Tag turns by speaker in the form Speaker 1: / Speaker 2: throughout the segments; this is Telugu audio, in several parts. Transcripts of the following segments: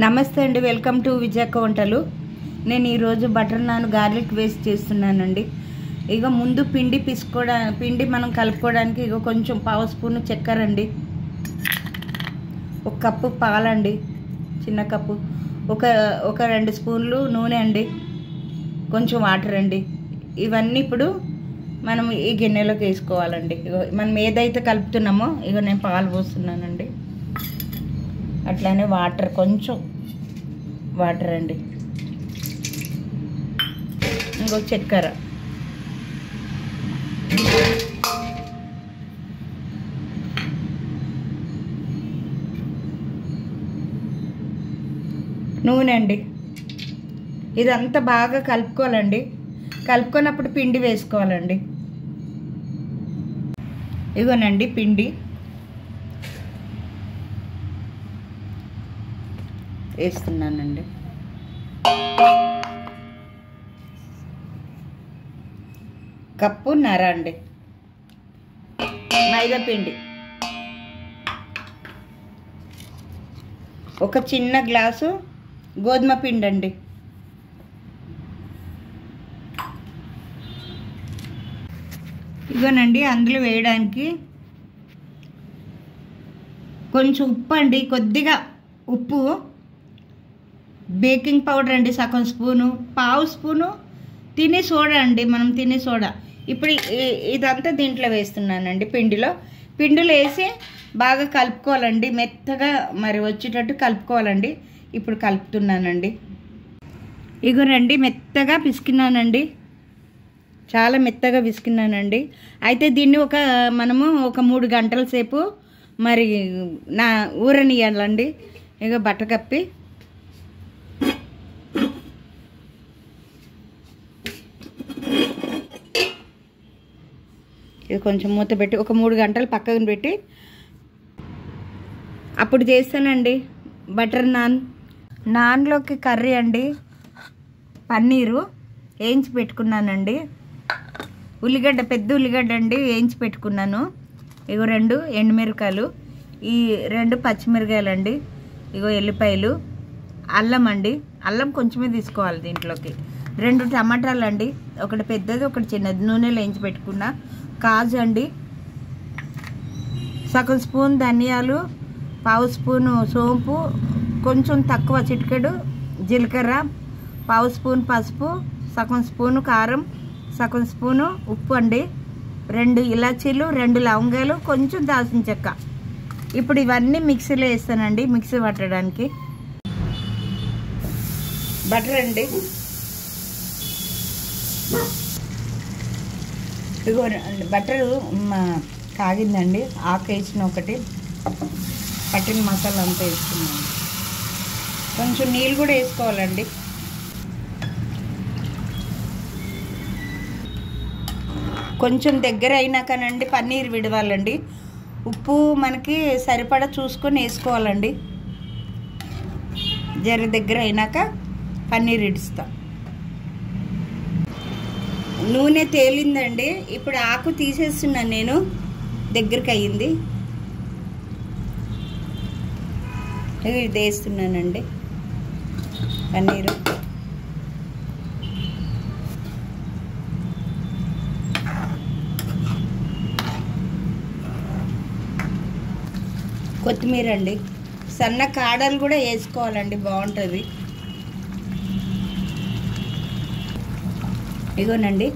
Speaker 1: నమస్తే అండి, వెల్కమ్ టు విజయక్క వంటలు. నేను ఈరోజు బటర్ నాన్ గార్లిక్ వేస్ట్ చేస్తున్నానండి. ఇక ముందు పిండి మనం కలుపుకోవడానికి ఇక కొంచెం పావు స్పూను చక్కెర అండి, ఒక కప్పు పాలండి, చిన్న కప్పు, ఒక 2 స్పూన్లు నూనె అండి, కొంచెం వాటర్ అండి. ఇవన్నీ ఇప్పుడు మనం ఈ గిన్నెలోకి వేసుకోవాలండి. మనం ఏదైతే కలుపుతున్నామో ఇక నేను పాలు పోస్తున్నానండి, అట్లానే కొంచెం వాటర్ అండి, ఇంకో చక్కెర, నూనె అండి. ఇదంతా బాగా కలుపుకోవాలండి. కలుపుకున్నప్పుడు పిండి వేసుకోవాలండి. ఇగోనండి పిండి వేస్తున్నానండి. కప్పున్నర అండి మైదా పిండి, ఒక చిన్న గ్లాసు గోధుమ పిండి అండి, ఇగోనండి. అందులో వేయడానికి కొంచెం ఉప్పు అండి, కొద్దిగా ఉప్పు, బేకింగ్ పౌడర్ అండి సగం స్పూను, పావు స్పూను తినే సోడా అండి, మనం తినే సోడా. ఇప్పుడు ఇదంతా దీంట్లో వేస్తున్నానండి. పిండిలో వేసి బాగా కలుపుకోవాలండి, మెత్తగా మరి వచ్చేటట్టు కలుపుకోవాలండి. ఇప్పుడు కలుపుతున్నానండి. ఇగోనండి మెత్తగా పిసికినానండి, చాలా మెత్తగా పిసికినానండి. అయితే దీన్ని మనము ఒక 3 గంటల సేపు మరి ఊరనియాలండి. ఇక బట్ట కప్పి ఇది కొంచెం మూత పెట్టి ఒక 3 గంటలు పక్కన పెట్టి అప్పుడు చేస్తానండి బటర్ నాన్లోకి కర్రీ అండి. పన్నీరు వేయించి పెట్టుకున్నానండి, పెద్ద ఉల్లిగడ్డ అండి వేయించి పెట్టుకున్నాను. ఇగో 2 ఎండుమిరకాయలు, ఈ 2 పచ్చిమిరకాయలు అండి, ఇగో ఎల్లిపాయలు, అల్లం అండి, అల్లం కొంచెమే తీసుకోవాలి దీంట్లోకి, 2 టమాటాలు అండి, ఒకటి పెద్దది ఒకటి చిన్నది, నూనెలో వేయించి పెట్టుకున్నా. కాజు అండి, సగం స్పూన్ ధనియాలు, పావు స్పూను సోంపు, కొంచెం తక్కువ చిటికెడు జీలకర్ర, పావు స్పూన్ పసుపు, సగం స్పూను కారం, సగం స్పూను ఉప్పు అండి, 2 ఇలాచీలు, 2 లవంగాలు, కొంచెం దాల్చిన చెక్క. ఇప్పుడు ఇవన్నీ మిక్సీలో వేస్తానండి, మిక్సీ పట్టడానికి. బటర్ అండి, ఇగో బటరు కాగిందండి. ఆకు వేసిన ఒకటి, పట్టిన మసాలా అంతా వేసుకున్నాను. కొంచెం నీళ్ళు కూడా వేసుకోవాలండి. కొంచెం దగ్గర అయినాకనండి పన్నీర్ విడవాలండి. ఉప్పు మనకి సరిపడా చూసుకొని వేసుకోవాలండి. జర దగ్గర అయినాక పన్నీర్ ఇడుస్తాం. నూనె తేలిందండి. ఇప్పుడు ఆకు తీసేస్తున్నాను నేను, దగ్గరికి అయ్యింది. ఇది వేస్తున్నానండి పన్నీరు. కొత్తిమీర అండి, సన్న కాడలు కూడా వేసుకోవాలండి, బాగుంటుంది. ఇగోనండి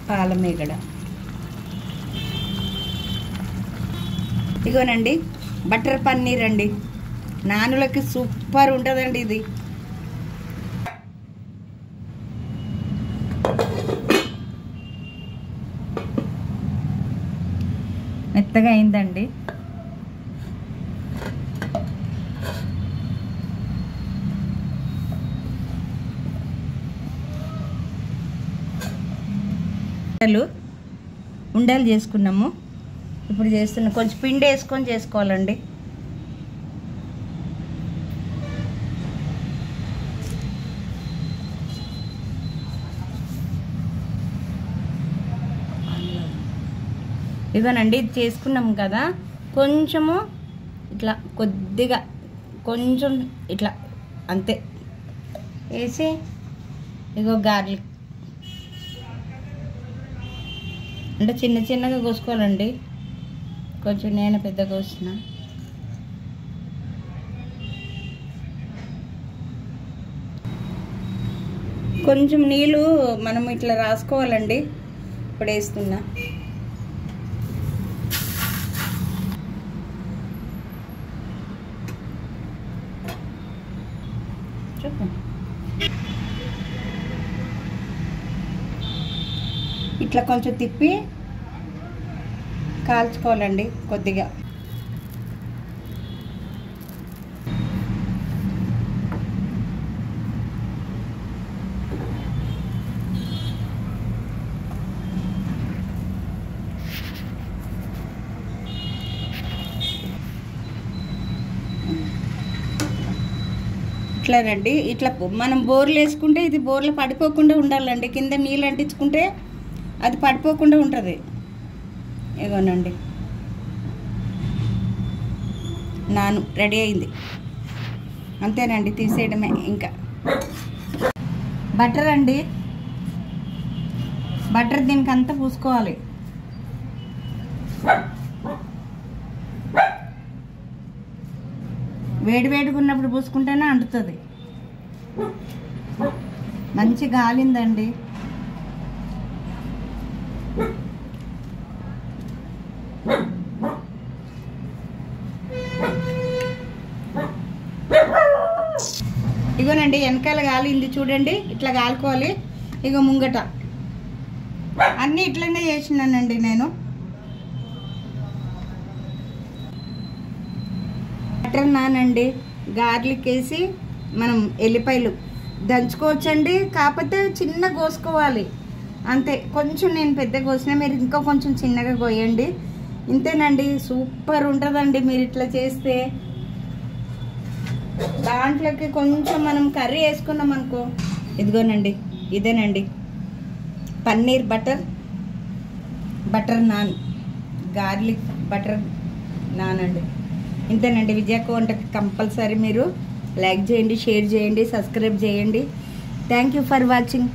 Speaker 1: పాలమేగడ, ఇగోనండి బటర్ పన్నీర్ అండి. నానులకి సూపర్ ఉంటుందండి ఇది. మెత్తగా అయిందండి. ఉండలు చేసుకున్నాము. ఇప్పుడు చేస్తున్నాం, కొంచెం పిండి వేసుకొని చేసుకోవాలండి. ఇదనండి ఇది చేసుకున్నాం కదా, కొంచెము ఇట్లా కొద్దిగా కొంచెం ఇట్లా అంతే వేసి ఇగో గార్లిక్ అంటే చిన్న చిన్నగా కోసుకోవాలండి, కొంచెం నేను పెద్ద కోసిన. కొంచెం నీళ్ళు మనం ఇట్లా రాసుకోవాలండి. ఇప్పుడు వేస్తున్నా. ఇట్లా కొంచెం తిప్పి కాల్చుకోవాలండి కొద్దిగా. ఇట్లా రండి, ఇట్లా మనం బోర్లు వేసుకుంటే ఇది బోర్లు పడిపోకుండా ఉండాలండి. కింద నీళ్ళు అంటించుకుంటే అది పడిపోకుండా ఉంటుంది. ఇగోనండి నాను రెడీ అయింది, అంతేనండి, తీసేయడమే. ఇంకా బటర్ అండి, బటర్ దీనికి అంతా పూసుకోవాలి. వేడివేడిగా ఉన్నప్పుడు పూసుకుంటేనే అంటుతుంది. మంచి గాలిందండి. ఇగోనండి వెనకాల గాలింది చూడండి, ఇట్లా కాలుకోవాలి. ఇగో ముంగట అన్నీ ఇట్లనే చేసినానండి నేను. బటర్ నాన్ అండి, గార్లిక్ వేసి మనం ఎల్లిపాయలు దంచుకోవచ్చండి, కాకపోతే చిన్న కోసుకోవాలి అంతే. కొంచెం నేను పెద్ద కోసిన, మీరు ఇంకా కొంచెం చిన్నగా కోయండి. ఇంతేనండి, సూపర్ ఉంటుందండి మీరు ఇట్లా చేస్తే. దాంట్లోకి కొంచెం మనం కర్రీ వేసుకున్నాం అనుకో, ఇదిగోనండి ఇదేనండి paneer butter non, garlic butter non అండి. ఇంతేనండి. విజయక్క వంటకి కంపల్సరీ మీరు లైక్ చేయండి, షేర్ చేయండి, సబ్స్క్రైబ్ చేయండి. Thank you for watching.